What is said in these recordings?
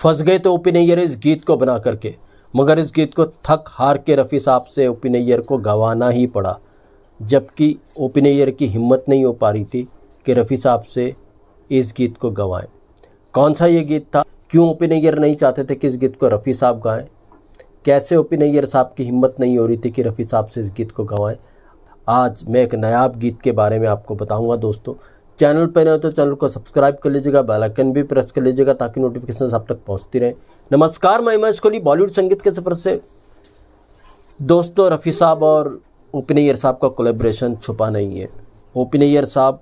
फंस गए थे ओपी नैयर इस गीत को बना करके, मगर इस गीत को थक हार के रफ़ी साहब से ओपी नैयर को गवाना ही पड़ा, जबकि ओपी नैयर की हिम्मत नहीं हो पा रही थी कि रफ़ी साहब से इस गीत को गवाएं। कौन सा ये गीत था, क्यों ओपी नैयर नहीं चाहते थे कि इस गीत को रफ़ी साहब गाएं, कैसे ओपी नैयर साहब की हिम्मत नहीं हो रही थी कि रफ़ी साहब से इस गीत को गवाएं, आज मैं एक नायाब गीत के बारे में आपको बताऊंगा। दोस्तों, चैनल पर नए हो तो चैनल को सब्सक्राइब कर लीजिएगा, बेल आइकन भी प्रेस कर लीजिएगा ताकि नोटिफिकेशन आप तक पहुंचती रहे। नमस्कार, मैं हिमांशु कोहली, बॉलीवुड संगीत के सफ़र से। दोस्तों, रफ़ी साहब और ओपी नैयर साहब का कोलैबोरेशन छुपा नहीं है। ओपी नैयर साहब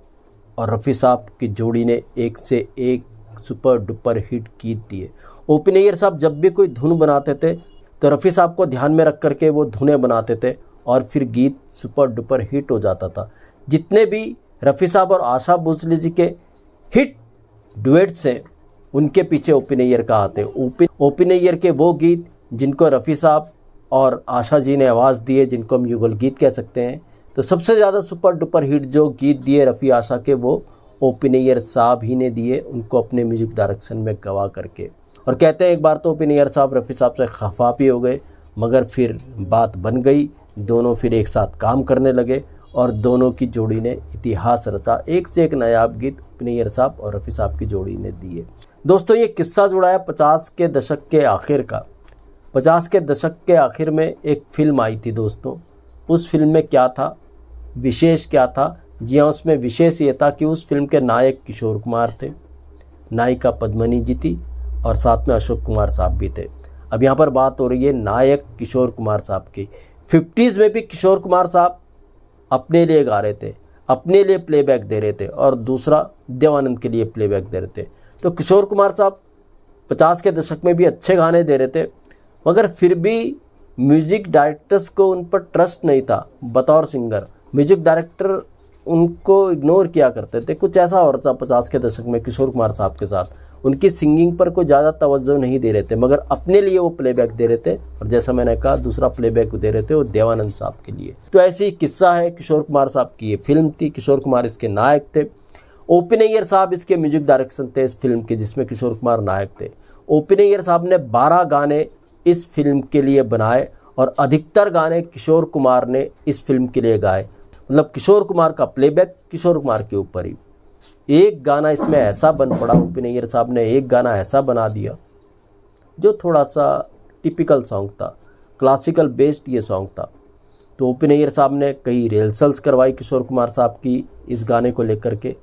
और रफ़ी साहब की जोड़ी ने एक से एक सुपर डुपर हिट गीत दिए। ओपी नैयर साहब जब भी कोई धुन बनाते थे तो रफ़ी साहब को ध्यान में रख करके वो धुनें बनाते थे और फिर गीत सुपर डुपर हिट हो जाता था। जितने भी रफ़ी साहब और आशा भोसले जी के हिट डुएट्स हैं, उनके पीछे ओपी नैयर का हाथ है। ओपी नैयर के वो गीत जिनको रफ़ी साहब और आशा जी ने आवाज़ दी है, जिनको हम युगल गीत कह सकते हैं, तो सबसे ज़्यादा सुपर डुपर हिट जो गीत दिए रफ़ी आशा के, वो ओपी नैयर साहब ही ने दिए, उनको अपने म्यूजिक डायरेक्शन में गवा करके। और कहते हैं एक बार तो ओपी नैयर साहब रफ़ी साहब से खफा भी हो गए, मगर फिर बात बन गई, दोनों फिर एक साथ काम करने लगे और दोनों की जोड़ी ने इतिहास रचा। एक से एक नायाब गीत ओपी नैयर साहब और रफ़ी साहब की जोड़ी ने दिए। दोस्तों, ये किस्सा जुड़ा है 50 के दशक के आखिर का। 50 के दशक के आखिर में एक फिल्म आई थी दोस्तों। उस फिल्म में क्या था, विशेष क्या था? जी हाँ, उसमें विशेष ये था कि उस फिल्म के नायक किशोर कुमार थे, नायिका पद्मिनी जी थी और साथ में अशोक कुमार साहब भी थे। अब यहाँ पर बात हो रही है नायक किशोर कुमार साहब की। 50s में भी किशोर कुमार साहब अपने लिए गा रहे थे, अपने लिए प्लेबैक दे रहे थे और दूसरा देवानंद के लिए प्लेबैक दे रहे थे। तो किशोर कुमार साहब 50 के दशक में भी अच्छे गाने दे रहे थे, मगर फिर भी म्यूजिक डायरेक्टर्स को उन पर ट्रस्ट नहीं था। बतौर सिंगर म्यूजिक डायरेक्टर उनको इग्नोर किया करते थे। कुछ ऐसा हो रहा था 50 के दशक में किशोर कुमार साहब के साथ। उनकी सिंगिंग पर कोई ज़्यादा तवज्जो नहीं दे रहे थे, मगर अपने लिए वो प्लेबैक दे रहे थे और जैसा मैंने कहा दूसरा प्लेबैक दे रहे थे वो देवानंद साहब के लिए। तो ऐसी किस्सा है किशोर कुमार साहब की। ये फिल्म थी, किशोर कुमार इसके नायक थे, ओपी नैयर साहब इसके म्यूजिक डायरेक्शन थे इस फिल्म के, जिसमें किशोर कुमार नायक थे। ओपी नैयर साहब ने 12 गाने इस फिल्म के लिए बनाए और अधिकतर गाने किशोर कुमार ने इस फिल्म के लिए गाए। मतलब किशोर कुमार का प्लेबैक किशोर कुमार के ऊपर ही। एक गाना इसमें ऐसा बन पड़ा, ओपी नैयर साहब ने एक गाना ऐसा बना दिया जो थोड़ा सा टिपिकल सॉन्ग था, क्लासिकल बेस्ड ये सॉन्ग था। तो ओपी नैयर साहब ने कई रिहर्सल्स करवाई किशोर कुमार साहब की इस गाने को लेकर के,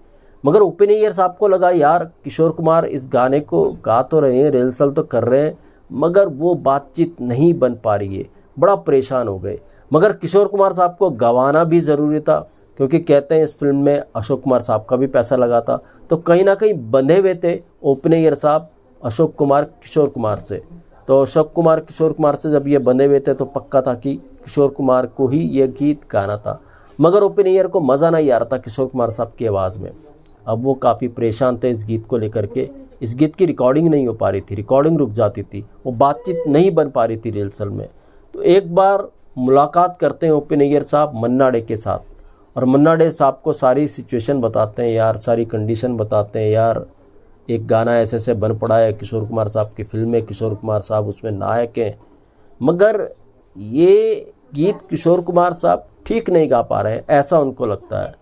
मगर ओपी नैयर साहब को लगा यार किशोर कुमार इस गाने को गा तो रहे हैं, रिहर्सल तो कर रहे हैं, मगर वो बातचीत नहीं बन पा रही है। बड़ा परेशान हो गए। मगर किशोर कुमार साहब को गवाना भी ज़रूरी था, क्योंकि कहते हैं इस फिल्म में अशोक कुमार साहब का भी पैसा लगा था। तो कहीं ना कहीं बंधे हुए थे ओपी नैयर साहब अशोक कुमार किशोर कुमार से। तो अशोक कुमार किशोर कुमार से जब ये बंधे हुए थे तो पक्का था कि किशोर कुमार को ही ये गीत गाना था। मगर ओपी नैयर को मज़ा नहीं आ रहा था किशोर कुमार साहब की आवाज़ में। अब वो काफ़ी परेशान थे इस गीत को लेकर के। इस गीत की रिकॉर्डिंग नहीं हो पा रही थी, रिकॉर्डिंग रुक जाती थी, वो बातचीत नहीं बन पा रही थी रिहर्सल में। तो एक बार मुलाकात करते हैं ओपी नैयर साहब मन्ना डे के साथ, और मन्ना डे साहब को सारी सिचुएशन बताते हैं यार, सारी कंडीशन बताते हैं यार, एक गाना ऐसे ऐसे बन पड़ा है, किशोर कुमार साहब की फिल्म में किशोर कुमार साहब उसमें नायक हैं, मगर ये गीत किशोर कुमार साहब ठीक नहीं गा पा रहे हैं, ऐसा उनको लगता है।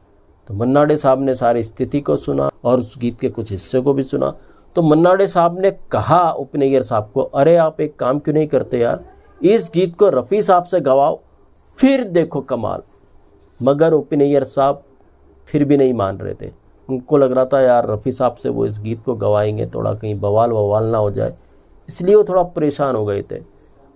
तो मन्ना डे साहब ने सारी स्थिति को सुना और उस गीत के कुछ हिस्से को भी सुना। तो मन्ना डे साहब ने कहा ओपी नैयर साहब को, अरे आप एक काम क्यों नहीं करते यार, इस गीत को रफ़ी साहब से गवाओ, फिर देखो कमाल। मगर ओपी नैयर साहब फिर भी नहीं मान रहे थे। उनको लग रहा था यार रफ़ी साहब से वो इस गीत को गवाएंगे, थोड़ा कहीं बवाल ना हो जाए, इसलिए वो थोड़ा परेशान हो गए थे।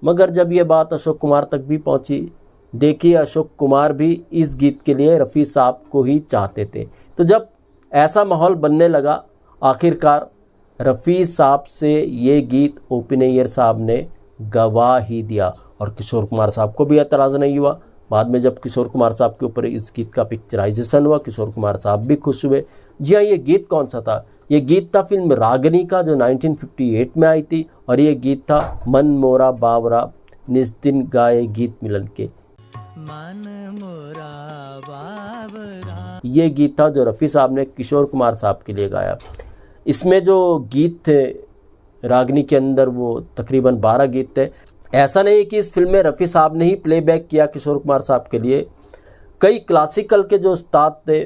मगर जब ये बात अशोक कुमार तक भी पहुंची, देखिए अशोक कुमार भी इस गीत के लिए रफ़ी साहब को ही चाहते थे। तो जब ऐसा माहौल बनने लगा, आखिरकार रफ़ी साहब से ये गीत ओपी नैयर साहब ने गवा ही दिया और किशोर कुमार साहब को भी एतराज़ नहीं हुआ। बाद में जब किशोर कुमार साहब के ऊपर इस गीत का पिक्चराइजेशन हुआ, किशोर कुमार साहब भी खुश हुए। जी हाँ, ये गीत कौन सा था? ये गीत था फिल्म रागनी का, जो 1958 में आई थी, और ये गीत था मन मोरा बावरा निस दिन गाए गीत मिलन के। मन मोरा बावरा, ये गीत था जो रफ़ी साहब ने किशोर कुमार साहब के लिए गाया। इसमें जो गीत थे रागनी के अंदर वो तकरीबन 12 गीत थे। ऐसा नहीं कि इस फिल्म में रफ़ी साहब ने ही प्लेबैक किया किशोर कुमार साहब के लिए, कई क्लासिकल के जो उस्ताद थे,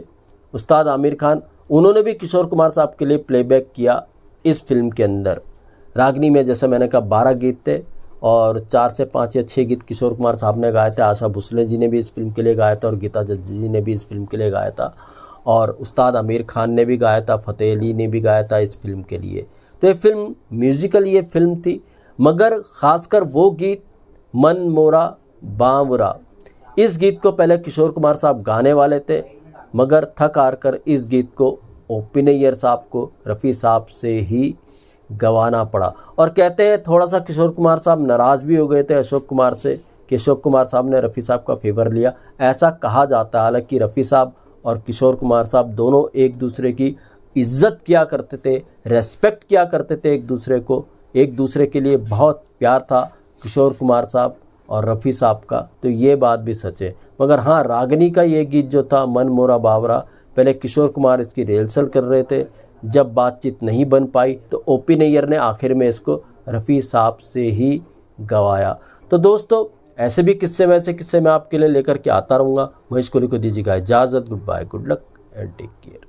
उस्ताद आमिर खान, उन्होंने भी किशोर कुमार साहब के लिए प्लेबैक किया इस फिल्म के अंदर। रागनी में जैसे मैंने कहा 12 गीत थे और 4 से 5 या 6 गीत किशोर कुमार साहब ने गाए थे। आशा भोसले जी ने भी इस फिल्म के लिए गाया था और गीता दत्त जी ने भी इस फिल्म के लिए गाया था और उस्ताद आमिर खान ने भी गाया था, फ़तेह अली ने भी गाया था इस फिल्म के लिए। तो ये फिल्म म्यूज़िकल ये फिल्म थी, मगर ख़ासकर वो गीत मन मोरा बावरा, इस गीत को पहले किशोर कुमार साहब गाने वाले थे, मगर थक हार कर इस गीत को ओ.पी. नैयर साहब को रफ़ी साहब से ही गवाना पड़ा। और कहते हैं थोड़ा सा किशोर कुमार साहब नाराज़ भी हो गए थे अशोक कुमार से कि अशोक कुमार साहब ने रफ़ी साहब का फेवर लिया, ऐसा कहा जाता है। हालांकि रफ़ी साहब और किशोर कुमार साहब दोनों एक दूसरे की इज्जत किया करते थे, रेस्पेक्ट किया करते थे एक दूसरे को, एक दूसरे के लिए बहुत प्यार था किशोर कुमार साहब और रफ़ी साहब का, तो ये बात भी सच है। मगर हाँ, रागनी का ये गीत जो था मन मोरा बावरा, पहले किशोर कुमार इसकी रिहर्सल कर रहे थे, जब बातचीत नहीं बन पाई तो ओ.पी. नैयर ने आखिर में इसको रफ़ी साहब से ही गवाया। तो दोस्तों, ऐसे भी किस्से वैसे किस्से मैं आपके लिए लेकर के आता रहूँगा। महेश कोहली को दीजिएगा इजाज़त। Good bye, good luck and take care.